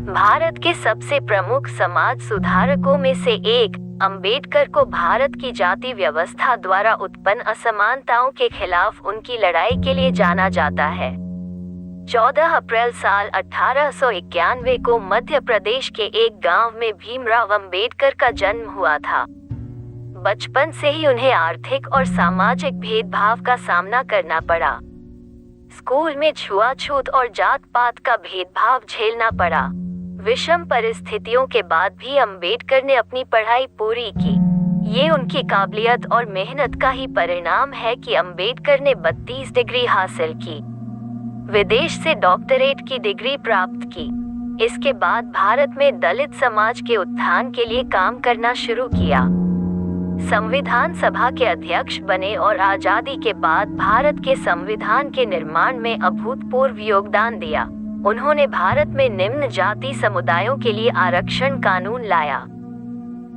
भारत के सबसे प्रमुख समाज सुधारकों में से एक, अंबेडकर को भारत की जाति व्यवस्था द्वारा उत्पन्न असमानताओं के खिलाफ उनकी लड़ाई के लिए जाना जाता है। 14 अप्रैल साल 1891 को मध्य प्रदेश के एक गांव में भीमराव अंबेडकर का जन्म हुआ था। बचपन से ही उन्हें आर्थिक और सामाजिक भेदभाव का सामना करना पड़ा। स्कूल में छुआछूत और जात पात का भेदभाव झेलना पड़ा। विषम परिस्थितियों के बाद भी अंबेडकर ने अपनी पढ़ाई पूरी की। ये उनकी काबिलियत और मेहनत का ही परिणाम है कि अंबेडकर ने 32 डिग्री हासिल की, विदेश से डॉक्टरेट की डिग्री प्राप्त की। इसके बाद भारत में दलित समाज के उत्थान के लिए काम करना शुरू किया। संविधान सभा के अध्यक्ष बने और आजादी के बाद भारत के संविधान के निर्माण में अभूतपूर्व योगदान दिया। उन्होंने भारत में निम्न जाति समुदायों के लिए आरक्षण कानून लाया।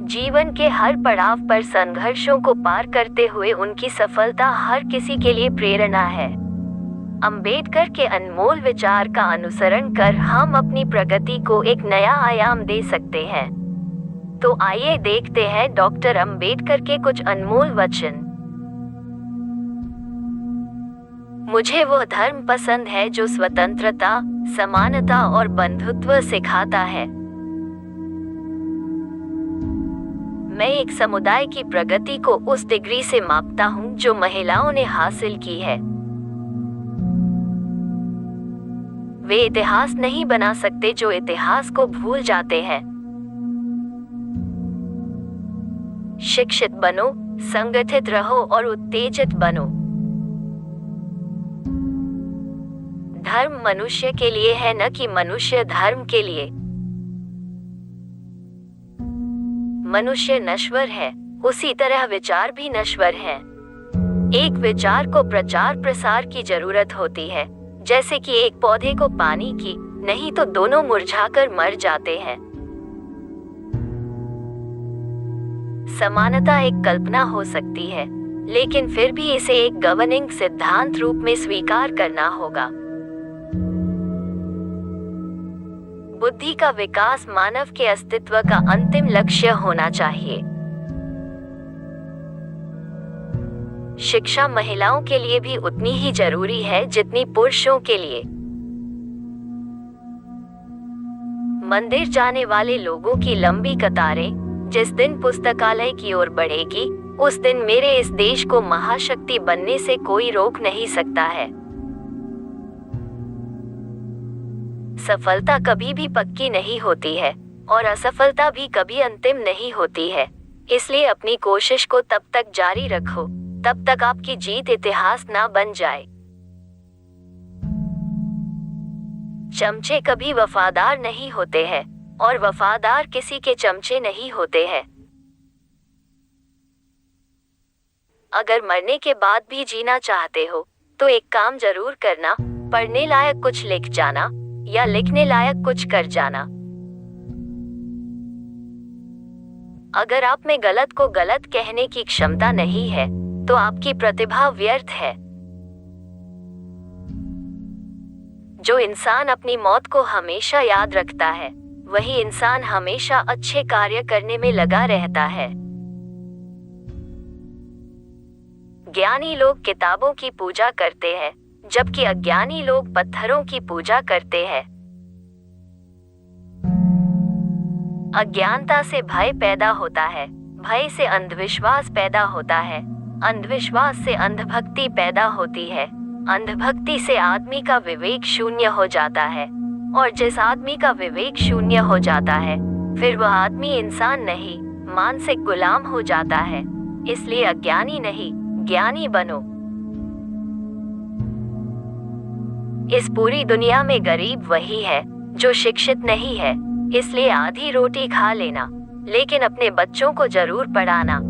जीवन के हर पड़ाव पर संघर्षों को पार करते हुए उनकी सफलता हर किसी के लिए प्रेरणा है। अंबेडकर के अनमोल विचार का अनुसरण कर हम अपनी प्रगति को एक नया आयाम दे सकते हैं। तो आइए देखते हैं डॉक्टर अंबेडकर के कुछ अनमोल वचन। मुझे वो धर्म पसंद है जो स्वतंत्रता, समानता और बंधुत्व सिखाता है। मैं एक समुदाय की प्रगति को उस डिग्री से मापता हूँ जो महिलाओं ने हासिल की है। वे इतिहास नहीं बना सकते जो इतिहास को भूल जाते हैं। शिक्षित बनो, संगठित रहो और उत्तेजित बनो। धर्म मनुष्य के लिए है, न कि मनुष्य धर्म के लिए। मनुष्य नश्वर है, उसी तरह विचार भी नश्वर हैं। एक विचार को प्रचार प्रसार की जरूरत होती है, जैसे कि एक पौधे को पानी की, नहीं तो दोनों मुरझाकर मर जाते हैं। समानता एक कल्पना हो सकती है, लेकिन फिर भी इसे एक गवर्निंग सिद्धांत रूप में स्वीकार करना होगा। बुद्धि का विकास मानव के अस्तित्व का अंतिम लक्ष्य होना चाहिए। शिक्षा महिलाओं के लिए भी उतनी ही जरूरी है जितनी पुरुषों के लिए। मंदिर जाने वाले लोगों की लंबी कतारें जिस दिन पुस्तकालय की ओर बढ़ेगी, उस दिन मेरे इस देश को महाशक्ति बनने से कोई रोक नहीं सकता है। सफलता कभी भी पक्की नहीं होती है और असफलता भी कभी अंतिम नहीं होती है। इसलिए अपनी कोशिश को तब तक जारी रखो तब तक आपकी जीत इतिहास ना बन जाए। चमचे कभी वफादार नहीं होते हैं और वफादार किसी के चमचे नहीं होते हैं। अगर मरने के बाद भी जीना चाहते हो तो एक काम जरूर करना, पढ़ने लायक कुछ लिख जाना या लिखने लायक कुछ कर जाना। अगर आप में गलत को गलत कहने की क्षमता नहीं है तो आपकी प्रतिभा व्यर्थ है। जो इंसान अपनी मौत को हमेशा याद रखता है, वही इंसान हमेशा अच्छे कार्य करने में लगा रहता है। ज्ञानी लोग किताबों की पूजा करते हैं, जबकि अज्ञानी लोग पत्थरों की पूजा करते हैं। अज्ञानता से भय पैदा होता है, भय से अंधविश्वास पैदा होता है, अंधविश्वास से अंधभक्ति पैदा होती है, अंधभक्ति से आदमी का विवेक शून्य हो जाता है, और जिस आदमी का विवेक शून्य हो जाता है फिर वह आदमी इंसान नहीं, मानसिक गुलाम हो जाता है। इसलिए अज्ञानी नहीं, ज्ञानी बनो। इस पूरी दुनिया में गरीब वही है जो शिक्षित नहीं है, इसलिए आधी रोटी खा लेना, लेकिन अपने बच्चों को जरूर पढ़ाना।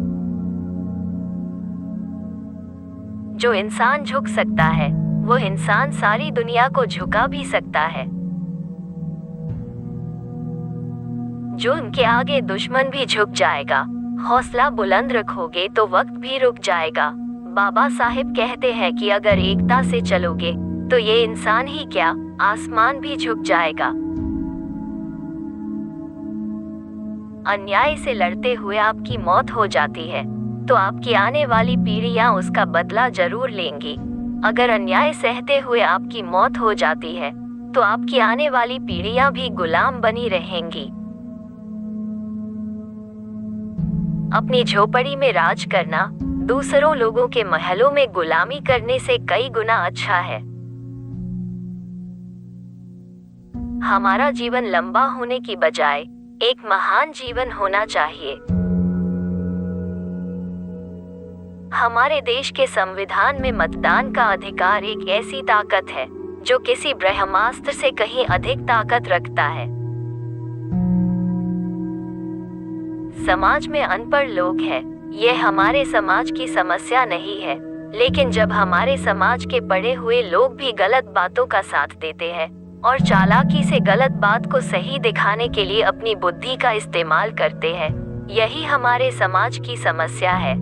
जो इंसान झुक सकता है, वो इंसान सारी दुनिया को झुका भी सकता है। जो उनके आगे दुश्मन भी झुक जाएगा, हौसला बुलंद रखोगे तो वक्त भी रुक जाएगा। बाबा साहिब कहते हैं कि अगर एकता से चलोगे तो ये इंसान ही क्या, आसमान भी झुक जाएगा। अन्याय से लड़ते हुए आपकी मौत हो जाती है तो आपकी आने वाली पीढ़ियां उसका बदला जरूर लेंगी। अगर अन्याय सहते हुए आपकी मौत हो जाती है तो आपकी आने वाली पीढ़ियां भी गुलाम बनी रहेंगी। अपनी झोपड़ी में राज करना दूसरों लोगों के महलों में गुलामी करने से कई गुना अच्छा है। हमारा जीवन लंबा होने की बजाय एक महान जीवन होना चाहिए। हमारे देश के संविधान में मतदान का अधिकार एक ऐसी ताकत है जो किसी ब्रह्मास्त्र से कहीं अधिक ताकत रखता है। समाज में अनपढ़ लोग हैं, यह हमारे समाज की समस्या नहीं है, लेकिन जब हमारे समाज के पढ़े हुए लोग भी गलत बातों का साथ देते हैं और चालाकी से गलत बात को सही दिखाने के लिए अपनी बुद्धि का इस्तेमाल करते हैं, यही हमारे समाज की समस्या है।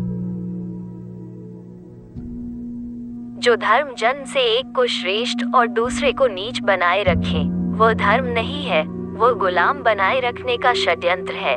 जो धर्म जन से एक को श्रेष्ठ और दूसरे को नीच बनाए रखे, वो धर्म नहीं है, वो गुलाम बनाए रखने का षड्यंत्र है।